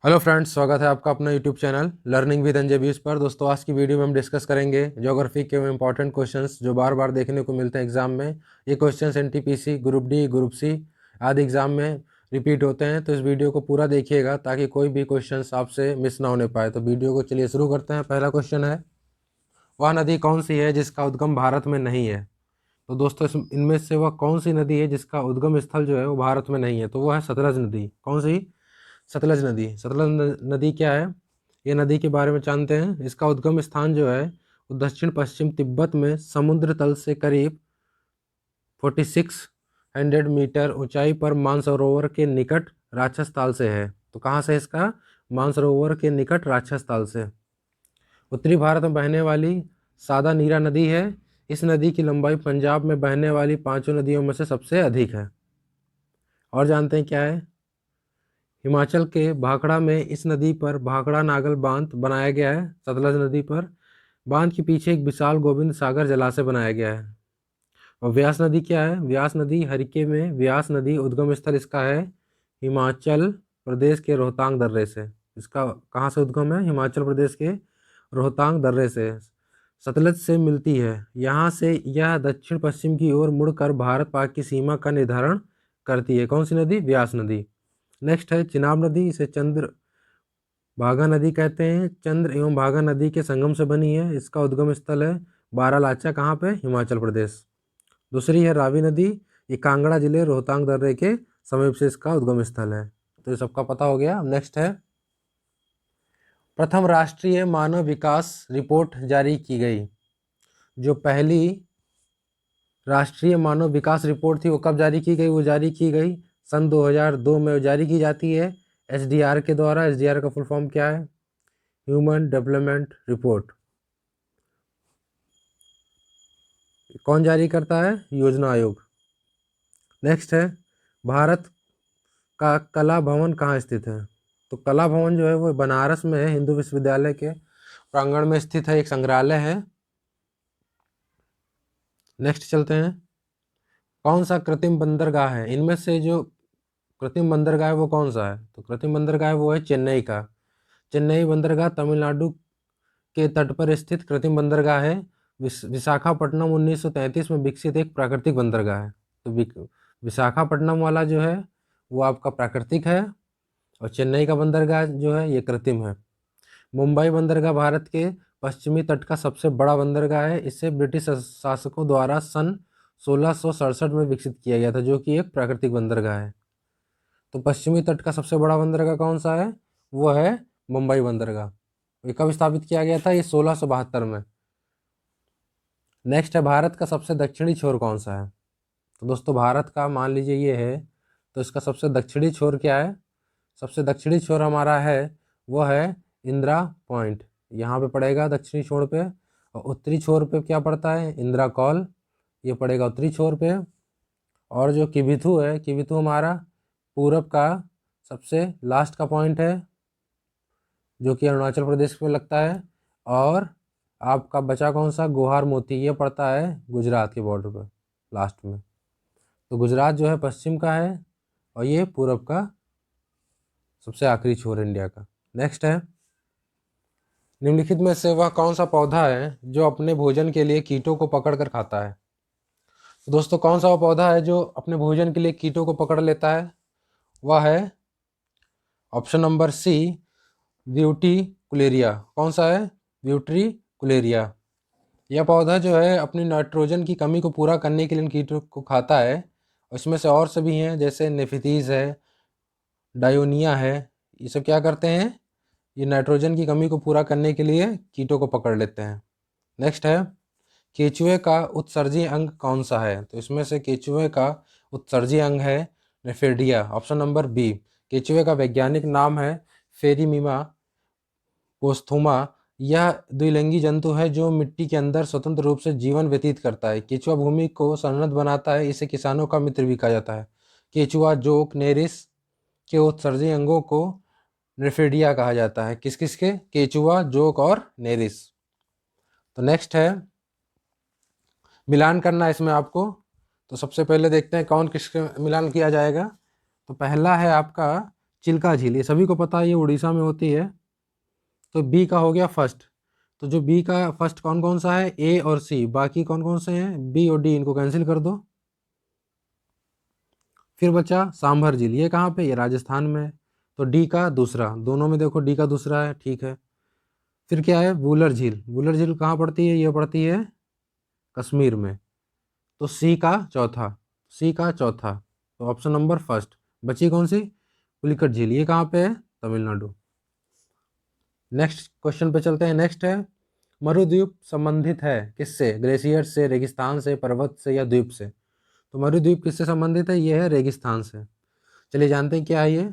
Hello friends, स्वागत है आपका अपना YouTube channel learning with Anjay बीस पर। दोस्तों, आज की वीडियो में हम डिस्कस करेंगे ज्योग्राफी के इंपॉर्टेंट क्वेश्चंस जो बार बार देखने को मिलते हैं एग्जाम में। ये questions NTPC, group D, group C आदि एग्जाम में रिपीट होते हैं। तो इस वीडियो को पूरा देखिएगा ताकि कोई भी क्वेश्चंस आपसे मिस ना होने पाए। तो वीडियो को चलिए शुरू करते हैं। पहला क्वेश्चन है, वह नदी कौन सी है जिसका उद्गम भारत में नहीं है? तो दोस्तों, इनमें से वह कौन सी नदी है जिसका उद्गम स्थल जो है वो भारत में नहीं है? तो वो है सतलज नदी। कौन सी? सतलज नदी। सतलज नदी क्या है, ये नदी के बारे में जानते हैं। इसका उद्गम स्थान जो है वो दक्षिण पश्चिम तिब्बत में समुद्र तल से करीब 4600 मीटर ऊंचाई पर मानसरोवर के निकट राक्षस ताल से है। तो कहाँ से इसका? मानसरोवर के निकट राक्षस ताल से। उत्तरी भारत में बहने वाली सादा नीरा नदी है। इस नदी की लंबाई पंजाब में बहने वाली पांचों नदियों में से सबसे अधिक है। और जानते हैं क्या है? हिमाचल के भाखड़ा में इस नदी पर भाखड़ा नागल बांध बनाया गया है। सतलज नदी पर बांध के पीछे एक विशाल गोविंद सागर जलाशय बनाया गया है। और व्यास नदी क्या है? व्यास नदी हरिके में व्यास नदी उद्गम स्थल इसका है हिमाचल प्रदेश के रोहतांग दर्रे से। इसका कहाँ से उद्गम है? हिमाचल प्रदेश के रोहतांग दर्रे से सतलज से मिलती है। यहाँ से यह दक्षिण पश्चिम की ओर मुड़कर भारत पाक की सीमा का निर्धारण करती है। कौन सी नदी? व्यास नदी। नेक्स्ट है चिनाब नदी। इसे चंद्र भागा नदी कहते हैं। चंद्र एवं भागा नदी के संगम से बनी है। इसका उद्गम स्थल है बारालाचा। कहाँ पे? हिमाचल प्रदेश। दूसरी है रावी नदी। ये कांगड़ा जिले रोहतांग दर्रे के समीप से इसका उद्गम स्थल है। तो ये सबका पता हो गया। नेक्स्ट है, प्रथम राष्ट्रीय मानव विकास रिपोर्ट जारी की गई। जो पहली राष्ट्रीय मानव विकास रिपोर्ट थी वो कब जारी की गई? वो जारी की गई सन 2002 में जारी की जाती है एसडीआर के द्वारा। एसडीआर का फुल फॉर्म क्या है? Human development report. कौन जारी करता है? योजना आयोग। नेक्स्ट है, भारत का कला भवन कहाँ स्थित है? तो कला भवन जो है वो बनारस में है। हिंदू विश्वविद्यालय के प्रांगण में स्थित है, एक संग्रहालय है। नेक्स्ट चलते हैं, कौन सा कृत्रिम बंदरगाह है? इनमें से जो कृत्रिम बंदरगाह है वो कौन सा है? तो कृत्रिम बंदरगाह वो है चेन्नई का। चेन्नई बंदरगाह तमिलनाडु के तट पर स्थित कृत्रिम बंदरगाह है। विशाखापट्टनम 1933 में विकसित एक प्राकृतिक बंदरगाह है। तो विशाखापट्टनम वाला जो है वो आपका प्राकृतिक है और चेन्नई का बंदरगाह जो है ये कृत्रिम है। मुंबई बंदरगाह भारत के पश्चिमी तट का सबसे बड़ा बंदरगाह है। इसे ब्रिटिश शासकों द्वारा सन 1667 में विकसित किया गया था, जो कि एक प्राकृतिक बंदरगाह है। तो पश्चिमी तट का सबसे बड़ा बंदरगाह कौन सा है? वो है मुंबई बंदरगाह। ये कब स्थापित किया गया था? ये 1672 में। नेक्स्ट है, भारत का सबसे दक्षिणी छोर कौन सा है? तो दोस्तों, भारत का मान लीजिए ये है, तो इसका सबसे दक्षिणी छोर क्या है? सबसे दक्षिणी छोर हमारा है वो है इंदिरा पॉइंट, यहाँ पे पड़ेगा दक्षिणी छोर पे। और उत्तरी छोर पे क्या पड़ता है? इंदिरा कॉल, ये पड़ेगा उत्तरी छोर पे। और जो किबिथु है, किबिथु हमारा पूरब का सबसे लास्ट का पॉइंट है, जो कि अरुणाचल प्रदेश में लगता है। और आपका बचा कौन सा? गुहार मोती, ये पड़ता है गुजरात के बॉर्डर पर लास्ट में। तो गुजरात जो है पश्चिम का है और ये पूरब का सबसे आखिरी छोर है इंडिया का। नेक्स्ट है, निम्नलिखित में से वह कौन सा पौधा है जो अपने भोजन के लिए कीटों को पकड़ कर खाता है? तो दोस्तों, कौन सा वो पौधा है जो अपने भोजन के लिए कीटों को पकड़ लेता है? वह है ऑप्शन नंबर सी, व्यूटिकुलेरिया। कौन सा है? व्यूट्रिकुलेरिया। यह पौधा जो है अपनी नाइट्रोजन की कमी को पूरा करने के लिए इन कीटों को खाता है। इसमें से और सभी हैं, जैसे नेफितीज है, डायोनिया है। ये सब क्या करते हैं? ये नाइट्रोजन की कमी को पूरा करने के लिए कीटों को पकड़ लेते हैं। नेक्स्ट है, केचुए का उत्सर्जी अंग कौन सा है? तो इसमें से केचुए का उत्सर्जी अंग है नेफेडिया। Option number B. केचुए का वैज्ञानिक नाम है फेरीमीमा पोस्थुमा। यह द्विलिंगी जंतु है जो मिट्टी के अंदर स्वतंत्र रूप से जीवन व्यतीत करता है। केचुआ भूमि को समृद्ध बनाता है। इसे किसानों का मित्र भी कहा जाता है। केचुआ, जोक, नेरिस के उत्सर्जी अंगों को नेफेडिया कहा जाता है। किस किस के? केचुआ, जोक और नेरिस। तो नेक्स्ट है, मिलान करना है इसमें आपको। तो सबसे पहले देखते हैं कौन किसके मिलान किया जाएगा। तो पहला है आपका चिल्का झील, ये सभी को पता है, ये उड़ीसा में होती है। तो बी का हो गया फर्स्ट। तो जो बी का फर्स्ट कौन कौन सा है, ए और सी, बाकी कौन कौन से हैं, बी और डी, इनको कैंसिल कर दो। फिर बचा सांभर झील, ये कहाँ पे, ये राजस्थान में है। तो डी का दूसरा, दोनों में देखो डी का दूसरा है, ठीक है। फिर क्या है, वुलर झील, वुलर झील कहाँ पड़ती है, ये पड़ती है कश्मीर में। तो सी का चौथा, सी का चौथा, तो ऑप्शन नंबर फर्स्ट। बची कौन सी, पुलिकट झील, ये कहाँ पे है, तमिलनाडु। नेक्स्ट क्वेश्चन पे चलते हैं। नेक्स्ट है, मरुद्वीप संबंधित है किससे, ग्लेशियर से, रेगिस्तान से, पर्वत से या द्वीप से। तो मरुद्वीप किससे संबंधित है, ये है रेगिस्तान से। चलिए जानते हैं क्या है ये।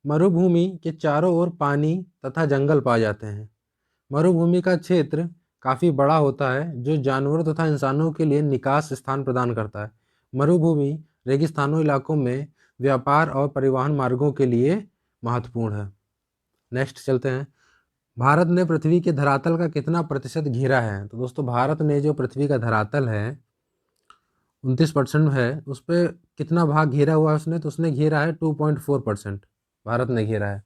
मरुभूमि के चारों ओर पानी तथा जंगल पाए जाते हैं। मरुभूमि का क्षेत्र काफ़ी बड़ा होता है जो जानवरों तथा इंसानों के लिए निकास स्थान प्रदान करता है। मरुभूमि रेगिस्तानों इलाकों में व्यापार और परिवहन मार्गों के लिए महत्वपूर्ण है। नेक्स्ट चलते हैं, भारत ने पृथ्वी के धरातल का कितना प्रतिशत घेरा है। तो दोस्तों भारत ने जो पृथ्वी का धरातल है 29% है, उस पर कितना भाग घेरा हुआ है उसने, तो उसने घेरा है 2.4%, भारत ने घेरा है।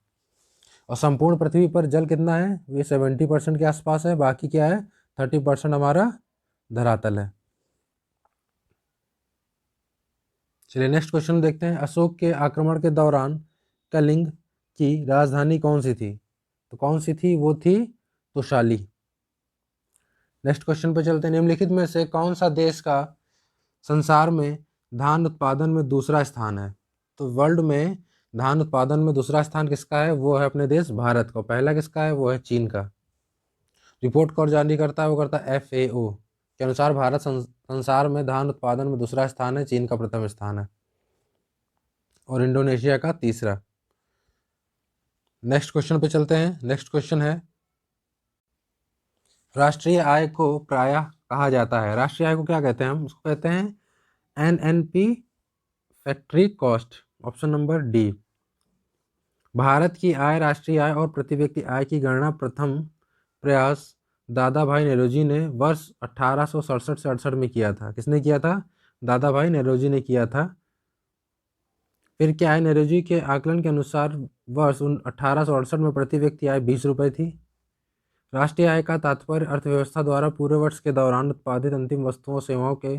और संपूर्ण पृथ्वी पर जल कितना है, ये 70% के आसपास है, बाकी क्या है 30% हमारा धरातल है। चलिए नेक्स्ट क्वेश्चन देखते हैं, अशोक के आक्रमण के दौरान कलिंग की राजधानी कौन सी थी। तो कौन सी थी, वो थी तोशाली। नेक्स्ट क्वेश्चन पे चलते हैं, निम्नलिखित में से कौन सा देश का संसार में धान उत्पादन में दूसरा स्थान है। तो वर्ल्ड में धान उत्पादन में दूसरा स्थान किसका है, वो है अपने देश भारत का। पहला किसका है, वो है चीन का। रिपोर्ट कौन जारी करता है, वो करता है FAO के अनुसार भारत संसार में धान उत्पादन में दूसरा स्थान है, चीन का प्रथम स्थान है और इंडोनेशिया का तीसरा। नेक्स्ट क्वेश्चन पे चलते हैं। नेक्स्ट क्वेश्चन है, राष्ट्रीय आय को प्रायः कहा जाता है। राष्ट्रीय आय को क्या कहते हैं, हम उसको कहते हैं NNP factory cost, option number D. Bharat की आय, राष्ट्रीय आय और प्रति व्यक्ति आय की गणना प्रथम प्रयास दादा भाई नेरोजी ने वर्ष 1867 से 68 में किया था। किसने किया था, दादा भाई नेरोजी ने किया था। फिर क्या है, नेरोजी के आकलन के अनुसार वर्ष 1868 में प्रति व्यक्ति आय 20 रुपये थी। राष्ट्रीय आय का तात्पर्य अर्थव्यवस्था द्वारा पूरे वर्ष के दौरान उत्पादित अंतिम वस्तुओं सेवाओं के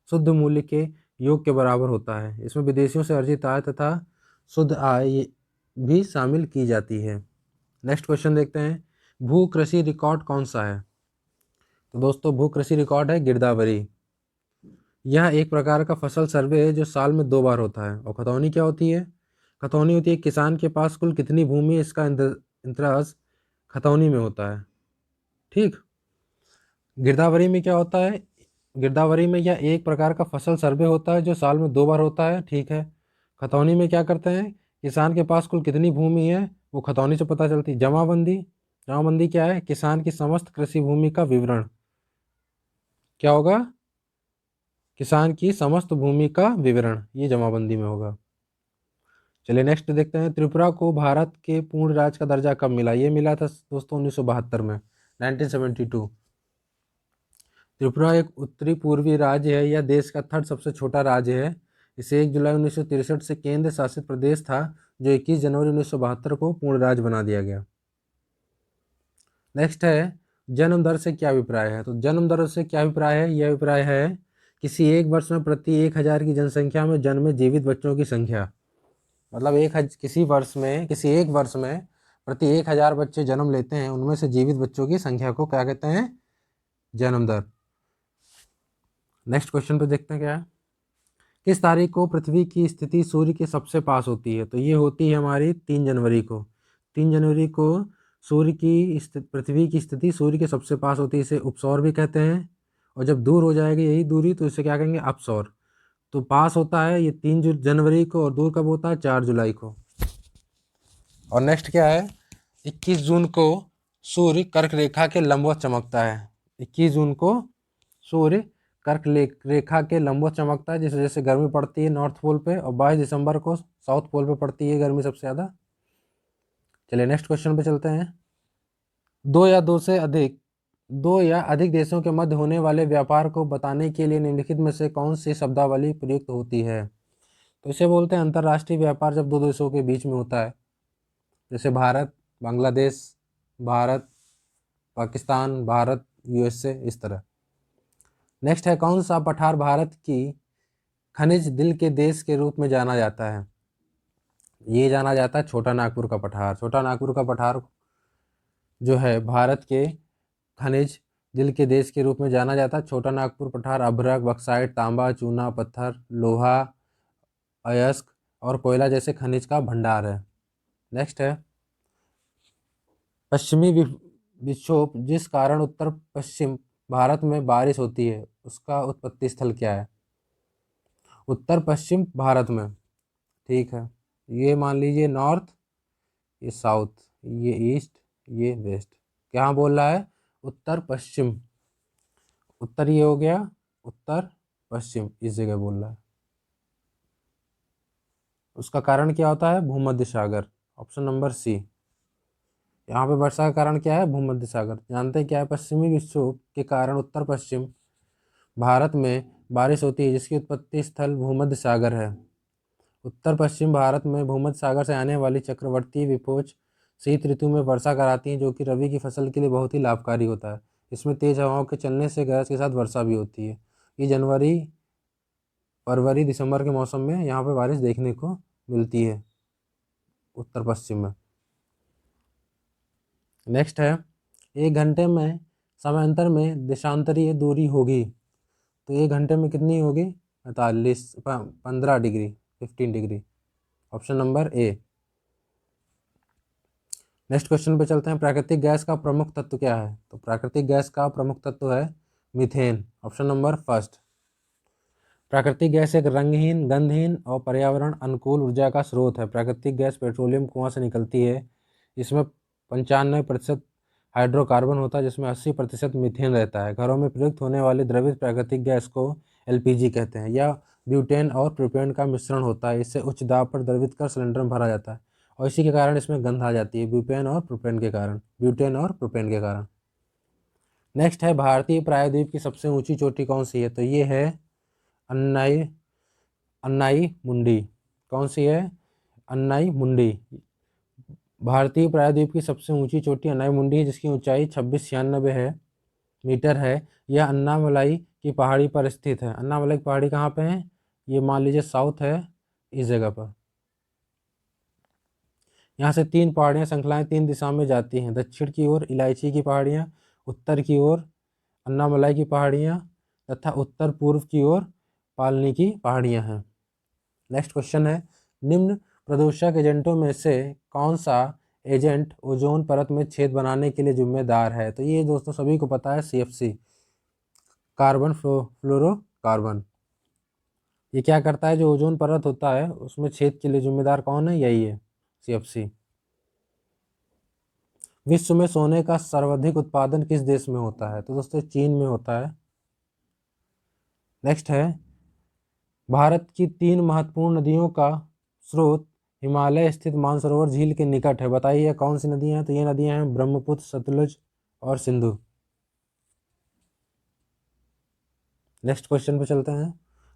शुद्ध मूल्य के योग के बराबर होता है। इसमें विदेशियों से अर्जित आय तथा शुद्ध आय भी शामिल की जाती है। नेक्स्ट क्वेश्चन देखते हैं, भू कृषि रिकॉर्ड कौन सा है। तो दोस्तों भू कृषि रिकॉर्ड है गिरदावरी। यह एक प्रकार का फसल सर्वे है जो साल में 2 बार होता है। और खतौनी क्या होती है, खतौनी होती है किसान के पास कुल कितनी भूमि, इसका इंतराज खतौनी में होता है। ठीक, गिरदावरी में क्या होता है, गिरदावरी में यह एक प्रकार का फसल सर्वे होता है जो साल में 2 बार होता है। ठीक है, खतौनी में क्या करते हैं, किसान के पास कुल कितनी भूमि है वो खतौनी से पता चलती है। जमाबंदी, जमाबंदी क्या है, किसान की समस्त कृषि भूमि का विवरण, क्या होगा, किसान की समस्त भूमि का विवरण, ये जमाबंदी में होगा। चलिए नेक्स्ट देखते हैं, त्रिपुरा को भारत के पूर्ण राज्य का दर्जा कब मिला। ये मिला था दोस्तों 1972 में, 1972। त्रिपुरा एक उत्तरी पूर्वी राज्य है, यह देश का थर्ड सबसे छोटा राज्य है। इसे 1 जुलाई 1963 से केंद्र शासित प्रदेश था, जो 21 जनवरी 1972 को पूर्ण राज्य बना दिया गया। नेक्स्ट है, जन्म दर से क्या अभिप्राय है। तो जन्म दर से क्या अभिप्राय है, यह अभिप्राय है किसी एक वर्ष में प्रति 1000 की जनसंख्या में जन्मे जीवित बच्चों की संख्या। मतलब किसी एक वर्ष में प्रति 1000 बच्चे जन्म लेते हैं, उनमें से जीवित बच्चों की संख्या को क्या कहते हैं, जन्म दर। नेक्स्ट क्वेश्चन पे देखते हैं क्या है, किस तारीख को पृथ्वी की स्थिति सूर्य के सबसे पास होती है। तो ये होती है हमारी 3 जनवरी को। 3 जनवरी को पृथ्वी की स्थिति सूर्य के सबसे पास होती है, इसे उपसौर भी कहते हैं। और जब दूर हो जाएगी यही दूरी तो इसे क्या कहेंगे, अपसौर। तो पास होता है ये 3 जनवरी को और दूर कब होता है, 4 जुलाई को। और नेक्स्ट क्या है, 21 जून को सूर्य कर्क रेखा के लंबवत चमकता है। 21 जून को सूर्य कर्क रेखा के लंबवत चमकता है, जिस वजह से गर्मी पड़ती है नॉर्थ पोल पे, और 22 दिसंबर को साउथ पोल पे पड़ती है गर्मी सबसे ज़्यादा। चलिए नेक्स्ट क्वेश्चन पे चलते हैं, दो या अधिक देशों के मध्य होने वाले व्यापार को बताने के लिए निम्नलिखित में से कौन सी शब्दावली प्रयुक्त होती है। तो इसे बोलते हैं अंतर्राष्ट्रीय व्यापार जब दो देशों के बीच में होता है, जैसे भारत बांग्लादेश, भारत पाकिस्तान, भारत यूएसए, इस तरह। नेक्स्ट है, कौन सा पठार भारत की खनिज दिल के देश के रूप में जाना जाता है? ये जाना जाता है छोटा नागपुर का पठार। छोटा नागपुर का पठार जो है भारत के खनिज दिल के देश के रूप में जाना जाता है। छोटा नागपुर पठार अभ्रक, बक्साइट, तांबा, चूना पत्थर, लोहा, अयस्क और कोयला जैसे खनिज का भंडार है। नेक्स्ट है, पश्चिमी विक्षोभ जिस कारण उत्तर पश्चिम भारत में बारिश होती है उसका उत्पत्ति स्थल क्या है? उत्तर पश्चिम भारत में, ठीक है। ये मान लीजिए नॉर्थ, ये साउथ, ये ईस्ट, ये वेस्ट। क्या बोल रहा है? उत्तर पश्चिम। उत्तर ये हो गया, उत्तर पश्चिम इस जगह बोल रहा है। उसका कारण क्या होता है? भूमध्य सागर, ऑप्शन नंबर सी। यहाँ पे वर्षा का कारण क्या है? भूमध्य सागर। जानते हैं क्या है? पश्चिमी विक्षोभ के कारण उत्तर पश्चिम भारत में बारिश होती है जिसकी उत्पत्ति स्थल भूमध्य सागर है। उत्तर पश्चिम भारत में भूमध्य सागर से आने वाली चक्रवर्ती विपोच शीत ऋतु में वर्षा कराती हैं, जो कि रबी की फसल के लिए बहुत ही लाभकारी होता है। इसमें तेज हवाओं के चलने से गरज के साथ वर्षा भी होती है। ये जनवरी, फरवरी, दिसंबर के मौसम में यहाँ पे बारिश देखने को मिलती है उत्तर पश्चिम में। नेक्स्ट है, 1 घंटे में समांतर में देशांतरीय दूरी होगी, तो 1 घंटे में कितनी होगी? 15 degree, 15 degree, option number A. Next question पे चलते हैं, प्राकृतिक गैस का प्रमुख तत्व क्या है? तो प्राकृतिक गैस का प्रमुख तत्व है मीथेन, ऑप्शन नंबर फर्स्ट। प्राकृतिक गैस एक रंगहीन, गंधहीन और पर्यावरण अनुकूल ऊर्जा का स्रोत है। प्राकृतिक गैस पेट्रोलियम कुआं से निकलती है। इसमें 95% हाइड्रोकार्बन होता है, जिसमें 80% मीथेन रहता है। घरों में प्रयुक्त होने वाली द्रवित प्राकृतिक गैस को एलपीजी कहते हैं। यह ब्यूटेन और प्रोपेन का मिश्रण होता है। इसे उच्च दाब पर द्रवित कर सिलेंडर में भरा जाता है और इसी के कारण इसमें गंध आ जाती है, ब्यूटेन और प्रोपेन के कारण, ब्यूटेन और प्रोपेन के कारण। नेक्स्ट है, भारतीय प्रायद्वीप की सबसे ऊंची चोटी कौन सी है? तो ये है अन्नाई, अन्नाई मुंडी। कौन सी है? अन्नाई मुंडी। भारतीय प्रायद्वीप की सबसे ऊंची चोटी अन्नाई मुंडी है, जिसकी ऊंचाई 2696 मीटर है। यह अन्नामलाई की पहाड़ी पर स्थित है। अन्नामलाई की पहाड़ी कहाँ पे है? ये मान लीजिए साउथ है, इस जगह पर। यहाँ से 3 पहाड़ियाँ श्रृंखलाएं 3 दिशा में जाती हैं। दक्षिण की ओर इलायची की पहाड़ियाँ, उत्तर की ओर अन्नामलाई की पहाड़ियाँ तथा उत्तर पूर्व की ओर पालनी की पहाड़ियाँ हैं। नेक्स्ट क्वेश्चन है, निम्न प्रदूषक एजेंटों में से कौन सा एजेंट ओजोन परत में छेद बनाने के लिए जिम्मेदार है? तो ये दोस्तों सभी को पता है, CFC, कार्बन फ्लोरोकार्बन। ये क्या करता है? जो ओजोन परत होता है उसमें छेद के लिए जिम्मेदार कौन है? यही है, CFC। विश्व में सोने का सर्वाधिक उत्पादन किस देश में होता है? तो दोस्तों चीन में होता है। नेक्स्ट है, भारत की 3 महत्वपूर्ण नदियों का स्रोत हिमालय स्थित मानसरोवर झील के निकट है। बताइए कौन सी नदियां हैं? तो ये नदियां हैं ब्रह्मपुत्र, सतलुज और सिंधु। नेक्स्ट क्वेश्चन पे चलते हैं।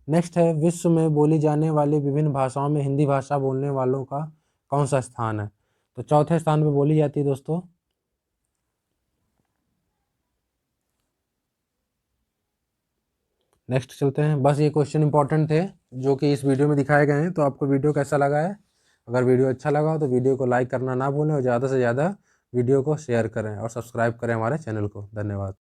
नेक्स्ट है, विश्व में बोली जाने वाली विभिन्न भाषाओं में हिंदी भाषा बोलने वालों का कौन सा स्थान है? तो चौथे स्थान पे बोली जाती है दोस्तों। नेक्स्ट चलते हैं। बस ये क्वेश्चन इंपॉर्टेंट थे जो कि इस वीडियो में दिखाए गए हैं। तो आपको वीडियो कैसा लगा है? अगर वीडियो अच्छा लगा हो तो वीडियो को लाइक करना ना भूलें और ज़्यादा से ज़्यादा वीडियो को शेयर करें और सब्सक्राइब करें हमारे चैनल को। धन्यवाद।